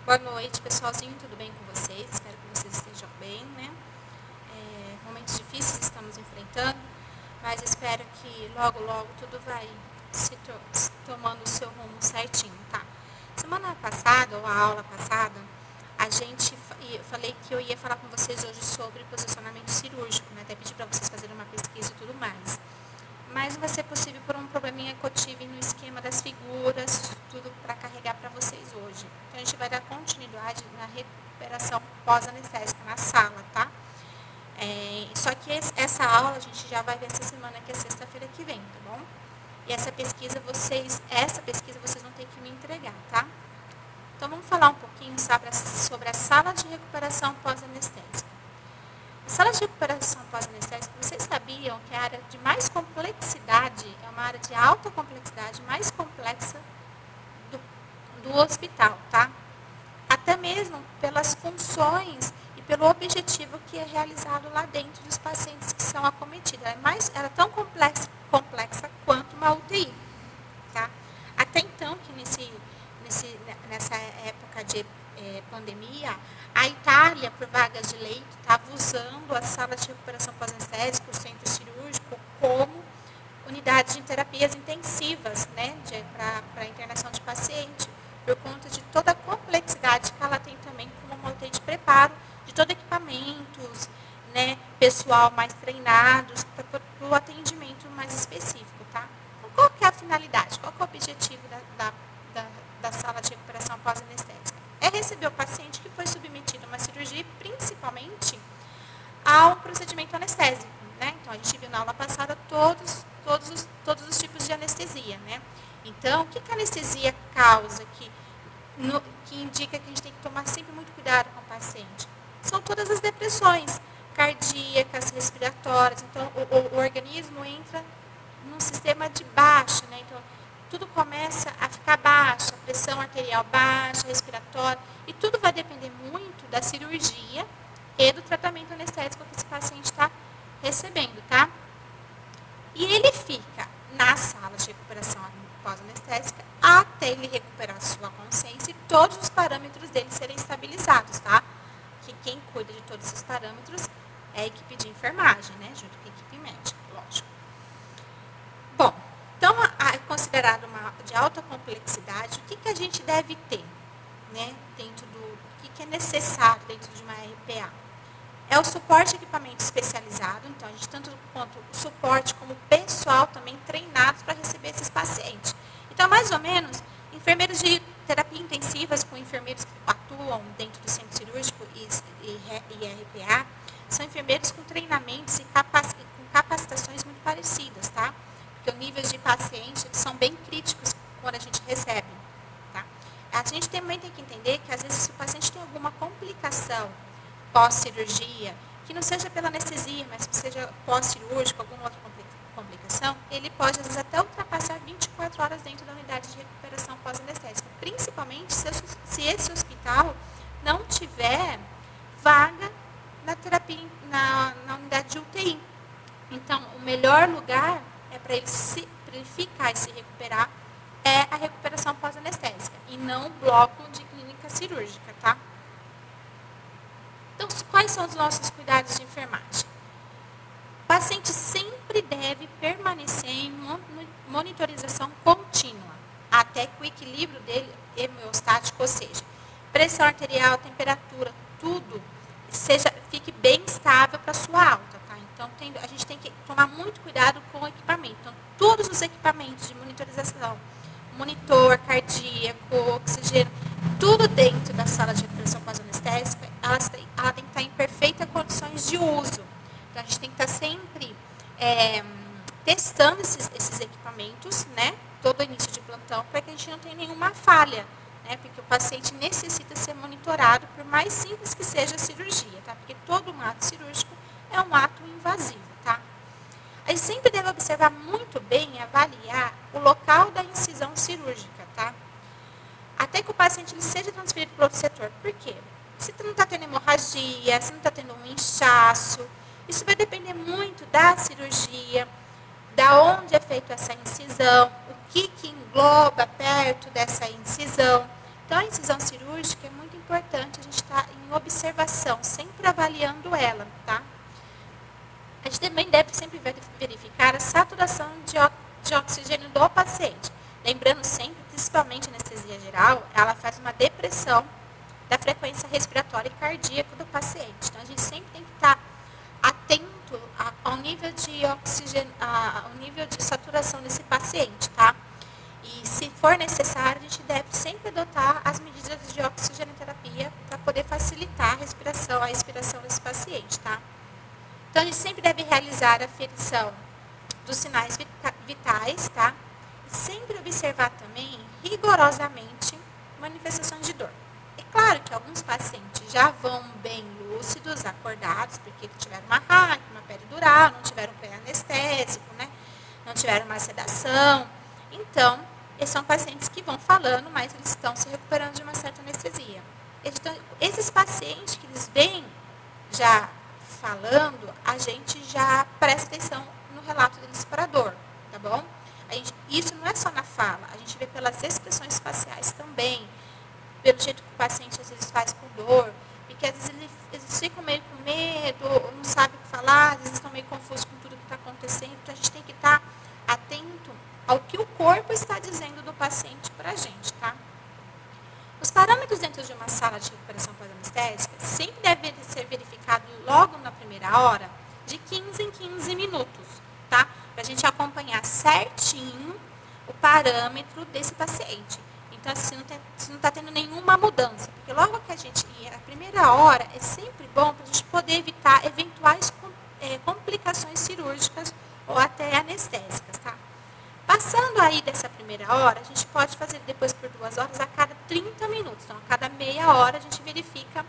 Boa noite, pessoalzinho, tudo bem com vocês? Espero que vocês estejam bem, né? Momentos difíceis estamos enfrentando, mas espero que logo, logo tudo vai se tomando o seu rumo certinho, tá? Semana passada, ou a aula passada, eu falei que eu ia falar com vocês hoje sobre posicionamento cirúrgico, né? Até pedi para vocês fazerem uma pesquisa e tudo mais. Mas não vai ser possível por um probleminha que eu tive no esquema das figuras, tudo para carregar para vocês hoje. Então, a gente vai dar continuidade na recuperação pós-anestésica na sala, tá? Só que essa aula a gente já vai ver essa semana, que é sexta-feira que vem, tá bom? E essa pesquisa vocês vão ter que me entregar, tá? Então, vamos falar um pouquinho sobre a sala de recuperação pós-anestésica. A sala de recuperação pós-anestésica, vocês sabiam que a área de mais complexidade, é uma área de alta complexidade, mais complexa do hospital, tá? Até mesmo pelas funções e pelo objetivo que é realizado lá dentro dos pacientes que são acometidos. Ela é tão complexa quanto uma UTI, tá? Até então, que nessa época de pandemia, a Itália, por vagas de leito, estava usando a sala de recuperação pós-anestésica, o centro cirúrgico, como unidade de terapias intensivas, né, para internação de paciente, por conta de toda a complexidade que ela tem também, como uma UTI de preparo, de todo equipamentos, né, pessoal mais treinados, para o atendimento mais específico, tá? Então, qual que é a finalidade? Qual que é o objetivo da sala de recuperação pós-anestésica? É receber o paciente que foi submetido a uma cirurgia, principalmente a um procedimento anestésico, né? Então, a gente viu na aula passada todos os tipos de anestesia, né? Então, o que a anestesia causa, que indica que a gente tem que tomar sempre muito cuidado com o paciente? São todas as depressões cardíacas, respiratórias. Então, o organismo entra num sistema de baixa, né? Então, tudo começa a ficar baixa, a pressão arterial baixa, respiratória, e tudo vai depender muito da cirurgia e do tratamento anestésico que esse paciente está recebendo, tá? E ele fica na sala de recuperação pós-anestésica até ele recuperar a sua consciência e todos os parâmetros dele serem estabilizados, tá? Que quem cuida de todos esses parâmetros é a equipe de enfermagem, né? Junto com a equipe médica, lógico. Bom, então, é considerado uma de alta complexidade, o que a gente deve ter, né, o que é necessário dentro de uma RPA? É o suporte de equipamento especializado, então a gente tanto quanto o suporte como o pessoal também treinados para receber esses pacientes. Então, mais ou menos, enfermeiros de terapia intensivas com enfermeiros que atuam dentro do centro cirúrgico e RPA, são enfermeiros com treinamentos e com capacitações muito parecidas, tá? Porque os níveis de paciente são bem críticos quando a gente recebe, tá? A gente também tem que entender que, às vezes, se o paciente tem alguma complicação pós-cirurgia, que não seja pela anestesia, mas que seja pós-cirúrgico, alguma outra complicação, ele pode, às vezes, até ultrapassar 24 horas dentro da unidade de recuperação pós-anestésica, principalmente se esse hospital não tiver vaga na terapia, na unidade de UTI. Então, o melhor lugar para ele ficar e se recuperar é a recuperação pós-anestésica e não o bloco de clínica cirúrgica, tá? Então, quais são os nossos cuidados de enfermagem? O paciente sempre deve permanecer em monitorização contínua, até que o equilíbrio dele homeostático, ou seja, pressão arterial, temperatura, tudo fique bem estável para a sua alta, tá? Então, a gente tem que tomar muito cuidado com o equipamento. Então, todos os equipamentos de monitorização, monitor cardíaco, oxigênio, tudo dentro da sala de recuperação pós-anestésica, ela tem que estar em perfeitas condições de uso. Então, a gente tem que estar sempre testando esses equipamentos, né? Todo início de plantão, para que a gente não tenha nenhuma falha, né? Porque o paciente necessita ser monitorado, por mais simples que seja a cirurgia, tá? Porque todo um ato cirúrgico é um ato invasivo, tá? A gente sempre deve observar muito bem e avaliar o local da incisão cirúrgica, tá? Até que o paciente seja transferido para outro setor. Por quê? Se não está tendo hemorragia, se não está tendo um inchaço, isso vai depender muito da cirurgia, da onde é feita essa incisão, o que engloba perto dessa incisão. Então, a incisão cirúrgica é muito importante a gente estar em observação, sempre avaliando ela, tá? A gente também deve sempre verificar a saturação de oxigênio do paciente. Lembrando sempre, principalmente a anestesia geral, ela faz uma depressão da frequência respiratória e cardíaca do paciente. Então, a gente sempre tem que estar atento ao nível de oxigênio, ao nível de saturação desse paciente, tá? E, se for necessário, a gente deve sempre adotar as medidas de oxigenoterapia para poder facilitar a expiração desse paciente, tá? Então, a gente sempre deve realizar a aferição dos sinais vitais, tá? E sempre observar também, rigorosamente, manifestações de dor. É claro que alguns pacientes já vão bem lúcidos, acordados, porque tiveram uma RAC, uma peridural, não tiveram pré-anestésico, né? Não tiveram uma sedação. Então, esses são pacientes que vão falando, mas eles estão se recuperando de uma certa anestesia. Então, esses pacientes que eles vêm já falando, a gente já presta atenção no relato deles para a dor, tá bom? Isso não é só na fala, a gente vê pelas expressões faciais também, pelo jeito que o paciente às vezes faz com dor, porque às vezes eles ficam meio com medo, ou não sabem o que falar, às vezes estão meio confusos com tudo que está acontecendo, então a gente tem que estar atento ao que o corpo está dizendo do paciente para a gente, tá? Os parâmetros dentro de uma sala de recuperação pós-anestésica sempre devem ser verificados logo na primeira hora, de 15 em 15 minutos, tá? Para a gente acompanhar certinho o parâmetro desse paciente. Então, assim, se não está tendo nenhuma mudança, porque logo que a gente ir, a primeira hora é sempre bom para a gente poder evitar eventuais complicações cirúrgicas ou até anestésicas, tá? Passando aí dessa primeira hora, a gente pode fazer depois por 2 horas a cada 30 minutos. Então, a cada meia hora a gente verifica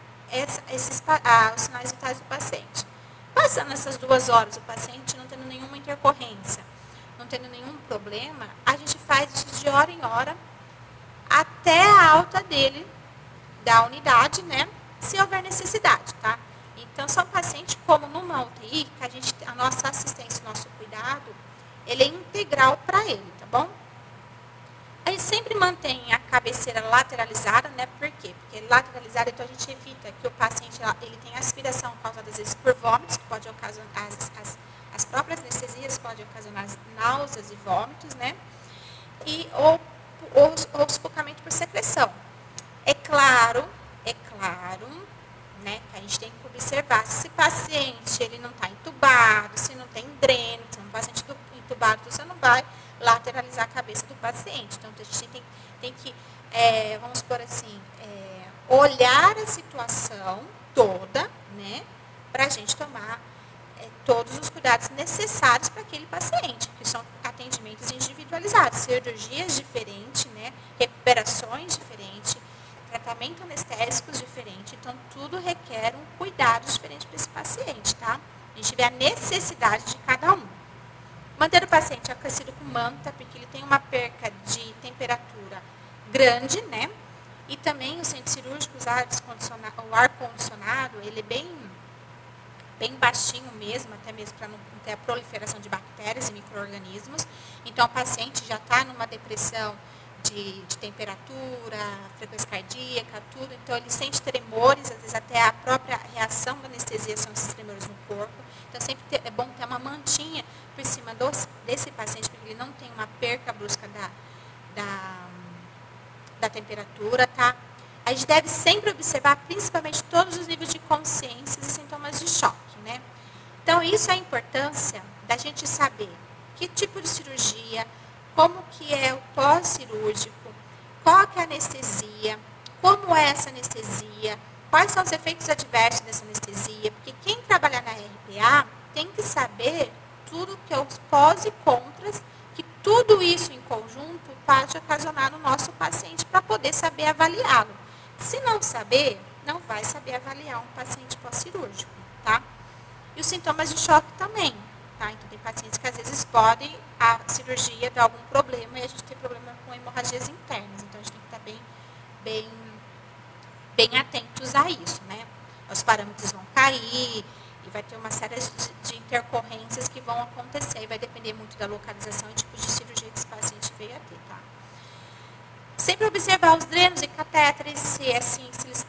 os sinais vitais do paciente. Passando essas 2 horas, o paciente não tendo nenhuma intercorrência, não tendo nenhum problema, a gente faz isso de hora em hora até a alta dele, da unidade, né? Se houver necessidade, tá? Então, são pacientes como numa UTI, que a nossa assistência, o nosso cuidado, ele é integral para ele, tá bom? A gente sempre mantém a cabeceira lateralizada, né? Por quê? Porque lateralizada, então a gente evita que o paciente ele tenha aspiração causada às vezes por vômitos, que pode ocasionar, as próprias anestesias podem ocasionar náuseas e vômitos, né? Ou sufocamento por secreção. É claro, né, que a gente tem que observar se esse paciente ele não está entubado, se não tem dreno, se é um paciente entubado, você não vai lateralizar a cabeça do paciente. Então, a gente tem que, vamos supor assim, olhar a situação toda, né, para a gente tomar todos os cuidados necessários para aquele paciente, que são atendimentos individualizados, cirurgias diferentes, né, recuperações diferentes, tratamento anestésicos diferente, então tudo requer um cuidado diferente para esse paciente, tá? A gente vê a necessidade de cada um. Manter o paciente aquecido com manta, porque ele tem uma perca de temperatura grande, né? E também os centros cirúrgicos, o ar-condicionado, ele é bem baixinho mesmo, até mesmo para não ter a proliferação de bactérias e micro-organismos. Então, o paciente já está numa depressão de temperatura, frequência cardíaca, tudo. Então, ele sente tremores, às vezes até a própria reação da anestesia são esses tremores no corpo. Então, sempre é bom ter uma mantinha por cima desse paciente, para que ele não tenha uma perca brusca da temperatura, tá? A gente deve sempre observar, principalmente, todos os níveis de consciência e sintomas de choque, né? Então, isso é a importância da gente saber que tipo de cirurgia, como que é o pós-cirúrgico, qual que é a anestesia, como é essa anestesia, quais são os efeitos adversos dessa anestesia, porque quem trabalha na RPA tem que saber tudo que é os pós e contras, que tudo isso em conjunto pode ocasionar no nosso paciente para poder saber avaliá-lo. Se não saber, não vai saber avaliar um paciente pós-cirúrgico, tá? E os sintomas de choque também, tá? Então, tem pacientes que às vezes podem a cirurgia dar algum problema e a gente tem problema com hemorragias internas. Então, a gente tem que estar bem atentos a isso, né? Os parâmetros vão cair e vai ter uma série de intercorrências que vão acontecer e vai depender muito da localização e tipo de cirurgia que esse paciente veio a ter, tá? Sempre observar os drenos e catéteres, se eles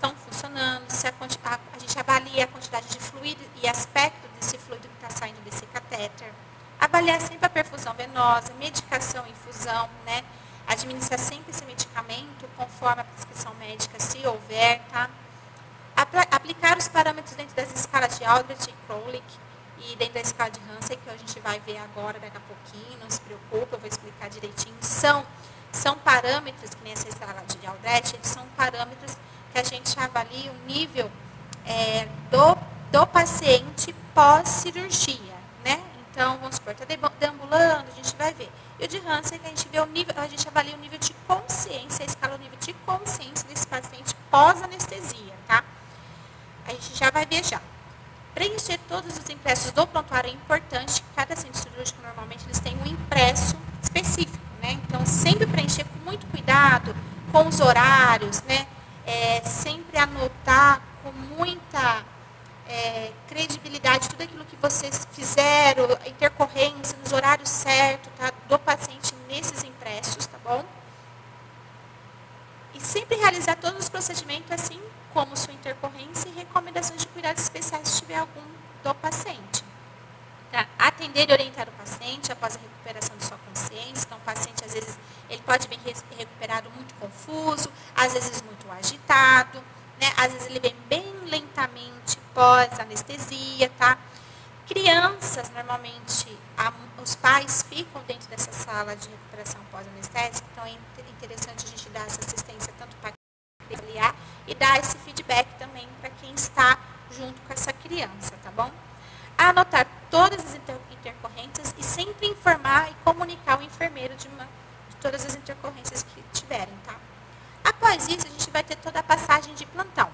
a gente avalia a quantidade de fluido e aspecto desse fluido que está saindo desse catéter. Avaliar sempre a perfusão venosa, medicação e infusão, né? Administrar sempre esse medicamento conforme a prescrição médica, se houver, tá? Aplicar os parâmetros dentro das escalas de Aldrich e Krolik e dentro da escala de Hansen, que a gente vai ver agora, daqui a pouquinho, não se preocupe, eu vou explicar direitinho. São parâmetros, que nem essa escala de Aldrich, eles são parâmetros que a gente avalia o nível do paciente pós-cirurgia, né? Então, vamos supor, está deambulando, a gente vai ver. E o de Hansen, que a gente vê o nível, a gente avalia o nível de consciência, a escala o nível de consciência desse paciente pós-anestesia, tá? A gente já vai ver já. Preencher todos os impressos do prontuário é importante. Cada centro cirúrgico, normalmente, eles têm um impresso específico, né? Então, sempre preencher com muito cuidado, com os horários, né? Sempre anotar com muita credibilidade tudo aquilo que vocês fizeram, intercorrência, nos horários certos, tá? Do paciente nesses impressos, tá bom? E sempre realizar todos os procedimentos assim como sua intercorrência e recomendações de cuidados especiais se tiver algum do paciente. Tá? Atender e orientar o paciente após a recuperação de sua consciência. Então, o paciente, às vezes, ele pode vir recuperado muito confuso, às vezes muito agitado, né? Às vezes ele vem bem lentamente pós-anestesia, tá? Crianças, normalmente, os pais ficam dentro dessa sala de recuperação pós-anestésica, então é interessante a gente dar essa assistência tanto para avaliar e dar esse feedback também para quem está junto com essa criança, tá bom? Anotar todas as intercorrências e sempre informar e comunicar o enfermeiro de todas as intercorrências que tiverem, tá? Após isso, a gente vai ter toda a passagem de plantão,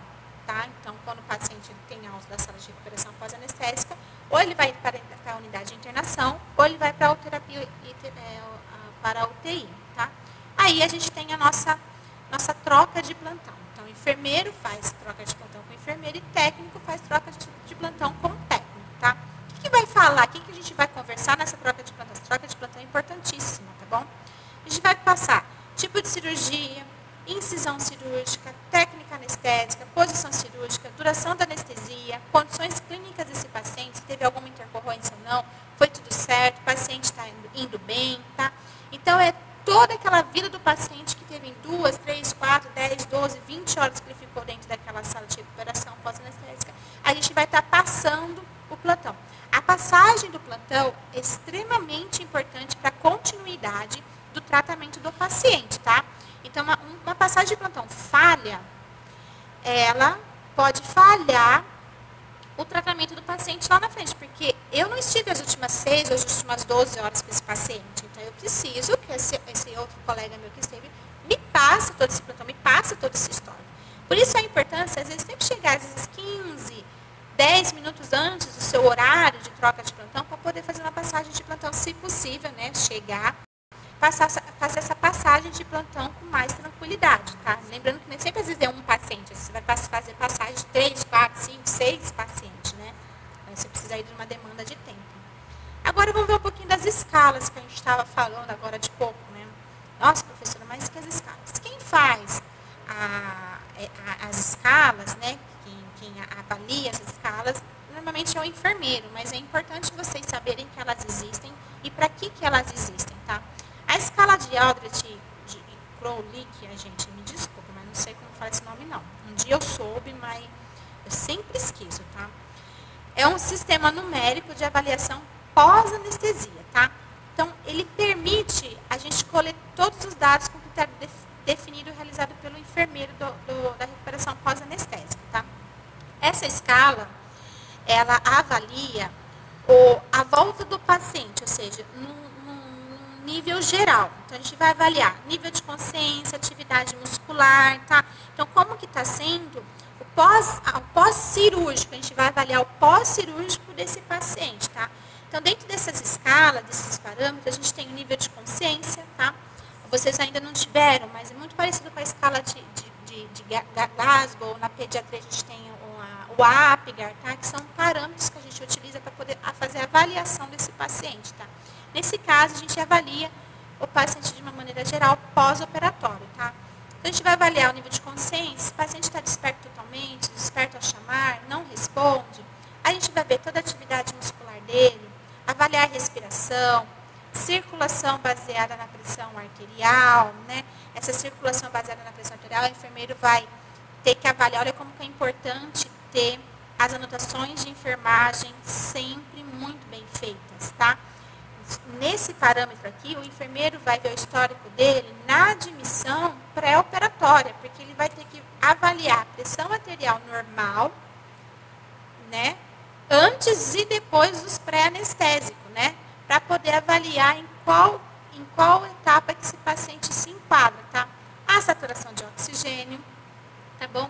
tá? Então, quando o paciente tem alta da sala de recuperação pós-anestésica, ou ele vai para a unidade de internação, ou ele vai para a terapia, para a UTI, tá? Aí a gente tem a nossa troca de plantão. Então, o enfermeiro faz troca de plantão com o enfermeiro e técnico faz troca de plantão com o técnico, tá? O que vai falar? O que a gente vai conversar nessa troca de plantão? Essa troca de plantão é importantíssima, tá bom? A gente vai passar tipo de cirurgia, incisão cirúrgica, técnica anestésica, posição cirúrgica, duração da anestesia, condições clínicas desse paciente, se teve alguma intercorrência ou não, foi tudo certo, o paciente está indo bem, tá? Então, é toda aquela vida do paciente que teve em 2, 3, 4, 10, 12, 20 horas que ele ficou dentro daquela sala de recuperação pós-anestésica, a gente vai estar passando o plantão. A passagem do plantão é extremamente importante para a continuidade do tratamento do paciente, tá? Então, uma passagem de plantão falha, ela pode falhar o tratamento do paciente lá na frente, porque eu não estive as últimas 6 ou as últimas 12 horas com esse paciente, então eu preciso que esse outro colega meu que esteve me passe todo esse plantão, me passe toda essa história. Por isso a importância, às vezes, sempre chegar às vezes 15, 10 minutos antes do seu horário de troca de plantão, para poder fazer uma passagem de plantão, se possível, né, chegar, fazer essa passagem de plantão com mais tranquilidade, tá? Lembrando que nem sempre às vezes é um paciente, você vai fazer passagem de 3, 4, 5, 6 pacientes, né? Então, você precisa ir de uma demanda de tempo. Agora vamos ver um pouquinho das escalas que a gente estava falando agora de pouco, né? Nossa, professora, mas que as escalas? Quem faz as escalas, né? Quem avalia as escalas, normalmente é o enfermeiro, mas é importante vocês saberem que elas existem e para que elas existem, tá? A escala de Aldrich de Krolik, gente, me desculpa, mas não sei como fala esse nome não. Um dia eu soube, mas eu sempre esqueço, tá? É um sistema numérico de avaliação pós-anestesia, tá? Então, ele permite a gente colher todos os dados com critério definido e realizado pelo enfermeiro da recuperação pós-anestésica, tá? Essa escala, ela avalia a volta do paciente, ou seja, num nível geral. Então, a gente vai avaliar nível de consciência, atividade muscular, tá? Então, como que está sendo o pós-cirúrgico? A gente vai avaliar o pós-cirúrgico desse paciente, tá? Então, dentro dessas escalas, desses parâmetros, a gente tem o nível de consciência, tá? Vocês ainda não tiveram, mas é muito parecido com a escala de Glasgow. Na pediatria, a gente tem o Apgar, tá? Que são parâmetros que a gente utiliza para poder fazer a avaliação desse paciente, tá? Nesse caso, a gente avalia o paciente de uma maneira geral pós-operatório, tá? Então, a gente vai avaliar o nível de consciência, se o paciente está desperto totalmente, desperto a chamada, respiração, circulação baseada na pressão arterial, né? Essa circulação baseada na pressão arterial, o enfermeiro vai ter que avaliar. Olha como que é importante ter as anotações de enfermagem sempre muito bem feitas, tá? Nesse parâmetro aqui, o enfermeiro vai ver o histórico dele na admissão pré-operatória, porque ele vai ter que avaliar a pressão arterial normal, né? Antes e depois dos pré-anestésicos, né? Para poder avaliar em qual etapa que esse paciente se enquadra, tá? A saturação de oxigênio, tá bom?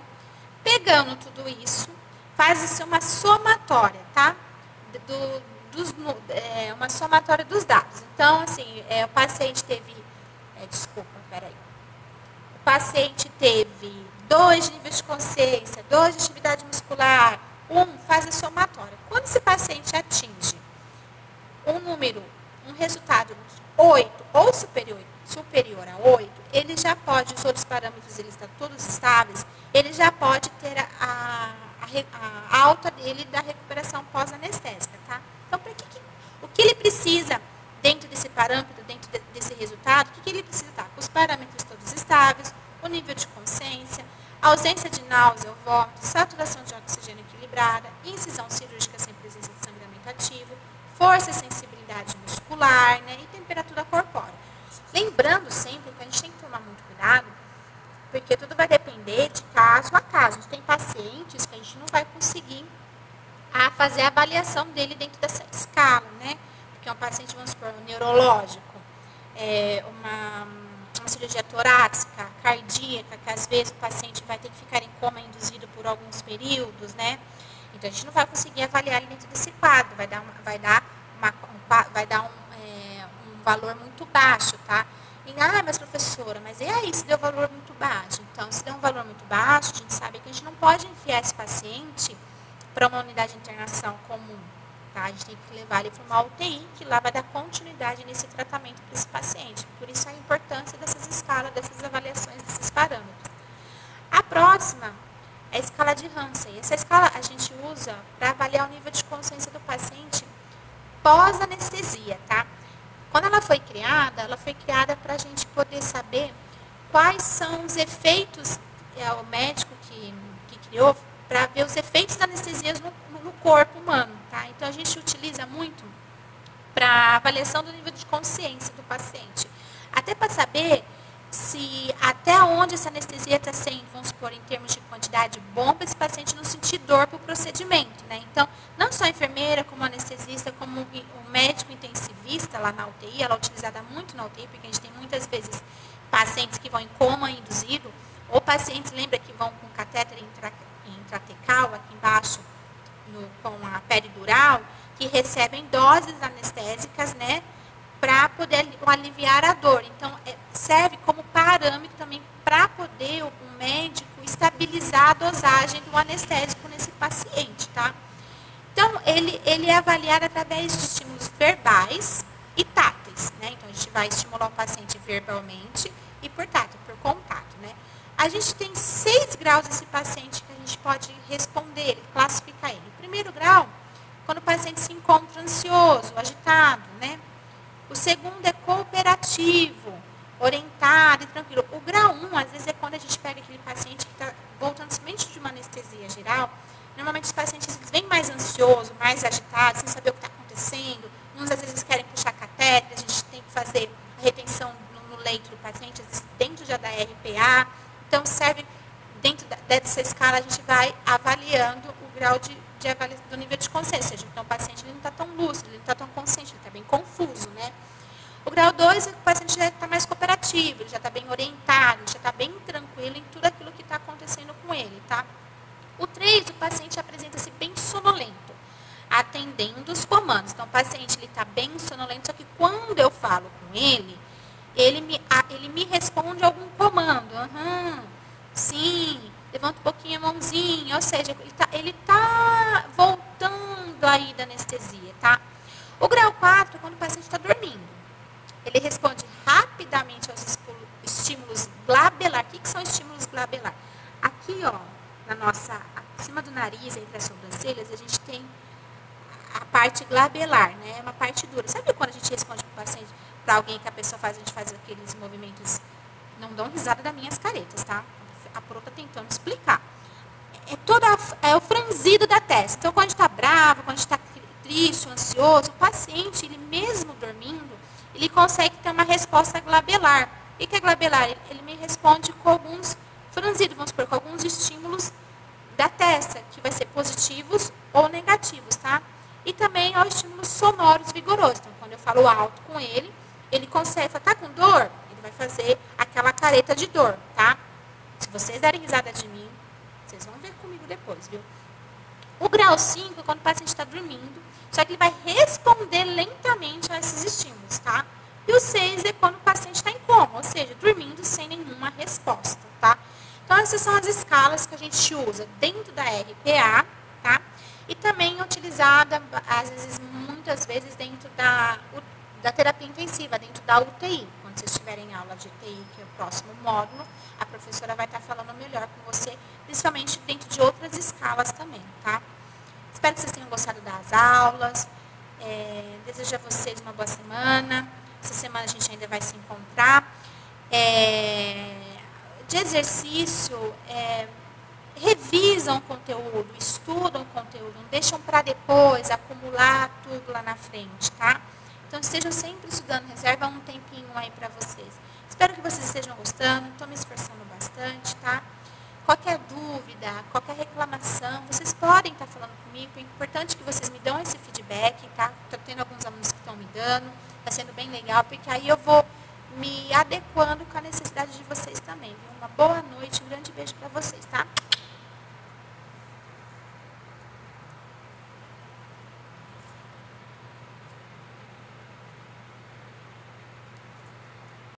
Pegando tudo isso, faz-se uma somatória, tá? Uma somatória dos dados. Então, assim, o paciente teve... O paciente teve 2 níveis de consciência, 2 de atividade muscular, 1 faz a somatória. Quando esse paciente atinge um resultado de 8 ou superior a 8, ele já pode, os outros parâmetros eles estão todos estáveis, ele já pode ter a alta dele da recuperação pós-anestésica, tá? Então, o que ele precisa dentro desse parâmetro, dentro desse resultado, o que ele precisa estar? Os parâmetros todos estáveis, o nível de consciência, ausência de náusea ou vômito, saturação de oxigênio equilibrada, incisão cirúrgica sem presença de sangramento ativo, força e sensibilidade muscular, né, e temperatura corpórea. Lembrando sempre que a gente tem que tomar muito cuidado, porque tudo vai depender de caso a caso. A gente tem pacientes que a gente não vai conseguir fazer a avaliação dele dentro dessa escala, né? Porque é um paciente, vamos supor, um neurológico, uma cirurgia torácica, cardíaca, que às vezes o paciente vai ter que ficar em coma induzido por alguns períodos, né? Então a gente não vai conseguir avaliar ele dentro desse quadro, vai dar um valor muito baixo, tá? Mas professora, mas e aí se deu valor muito baixo? Então, se deu um valor muito baixo, a gente sabe que a gente não pode enfiar esse paciente para uma unidade de internação comum, tá? A gente tem que levar ele para uma UTI, que lá vai dar continuidade nesse tratamento para esse paciente. Por isso a importância dessas escalas, dessas avaliações, desses parâmetros. A próxima é a escala de Hansen. Essa escala a gente usa para avaliar o nível de consciência do paciente pós-anestesia, tá? Quando ela foi criada para a gente poder saber quais são os efeitos, o médico que criou, para ver os efeitos da anestesia no corpo humano, tá? Então, a gente utiliza muito para avaliação do nível de consciência do paciente. Até para saber se até onde essa anestesia está sendo, vamos supor, em termos de quantidade bom para esse paciente não sentir dor para o procedimento, né? Então, não só a enfermeira, como a anestesista, como o médico intensivista lá na UTI, ela é utilizada muito na UTI, porque a gente tem muitas vezes pacientes que vão em coma induzido, ou pacientes, lembra, que vão com catéter intratecal, aqui embaixo, com a peridural, que recebem doses anestésicas, né? Para poder aliviar a dor. Então, serve como parâmetro também para poder o médico estabilizar a dosagem do anestésico nesse paciente, tá? Então, ele é avaliado através de estímulos verbais e táteis, né? Então, a gente vai estimular o paciente verbalmente e por tato, por contato, né? A gente tem 6 graus desse paciente que a gente pode responder, classificar ele. O primeiro grau, quando o paciente se encontra ansioso, agitado, né? O segundo é cooperativo, orientado e tranquilo. O grau 1, às vezes, é quando a gente pega aquele paciente que está voltando somente de uma anestesia geral. Normalmente, os pacientes vêm mais ansiosos, mais agitados, sem saber o que está acontecendo. Uns, às vezes, querem puxar catéter. A gente tem que fazer a retenção no leito do paciente, às vezes, dentro já da RPA. Então, serve, dentro dessa escala, a gente vai avaliando o grau do nível de consciência. Então, o paciente ele não está tão lúcido, ele não está tão consciente, ele está bem confuso, né? O grau 2 é que o paciente já está mais cooperativo, ele já está bem orientado, já está bem tranquilo em tudo aquilo que está acontecendo com ele, tá? O 3, o paciente apresenta-se bem sonolento, atendendo os comandos. Então, o paciente está bem sonolento, só que quando eu falo com ele, ele me responde algum comando. Sim, levanta um pouquinho a mãozinha, ou seja, ele tá voltando aí da anestesia, tá? O grau 4, quando o paciente está dormindo. Ele responde rapidamente aos estímulos glabelar. O que são estímulos glabelar? Aqui, ó, acima do nariz, entre as sobrancelhas, a gente tem a parte glabelar, né? É uma parte dura. Sabe quando a gente responde para o paciente, para alguém que a pessoa faz, a gente faz aqueles movimentos, não dão risada das minhas caretas, tá? A Pro tá tentando explicar. É o franzido da testa. Então, quando a gente está bravo, quando a gente está triste, ansioso, o paciente, ele mesmo dormindo, ele consegue ter uma resposta glabelar. O que é glabelar? Ele me responde com alguns franzidos, vamos supor, com alguns estímulos da testa, que vai ser positivos ou negativos, tá? E também aos estímulos sonoros vigorosos. Então, quando eu falo alto com ele, ele consegue, tá com dor? Ele vai fazer aquela careta de dor, tá? Se vocês derem risada de mim, vocês vão ver comigo depois, viu? O grau 5 é quando o paciente está dormindo, só que ele vai responder lentamente a esses estímulos, tá? E o 6 é quando o paciente está em coma, ou seja, dormindo sem nenhuma resposta, tá? Então, essas são as escalas que a gente usa dentro da RPA, tá? E também é utilizada, às vezes, muitas vezes, dentro da terapia intensiva, dentro da UTI. Quando vocês tiverem aula de UTI, que é o próximo módulo, a professora vai estar falando melhor com você, principalmente dentro de outras escalas também, tá? Espero que vocês tenham gostado das aulas. Desejo a vocês uma boa semana. Essa semana a gente ainda vai se encontrar. De exercício, revisam o conteúdo, estudam o conteúdo, não deixam para depois acumular tudo lá na frente, tá? Então, estejam sempre estudando, reserva um tempinho aí para vocês. Espero que vocês estejam gostando, estou me esforçando bastante, tá? Qualquer dúvida, qualquer reclamação, vocês podem estar falando comigo. É importante que vocês me dão esse feedback, tá? Estou tendo alguns alunos que estão me dando, está sendo bem legal, porque aí eu vou me adequando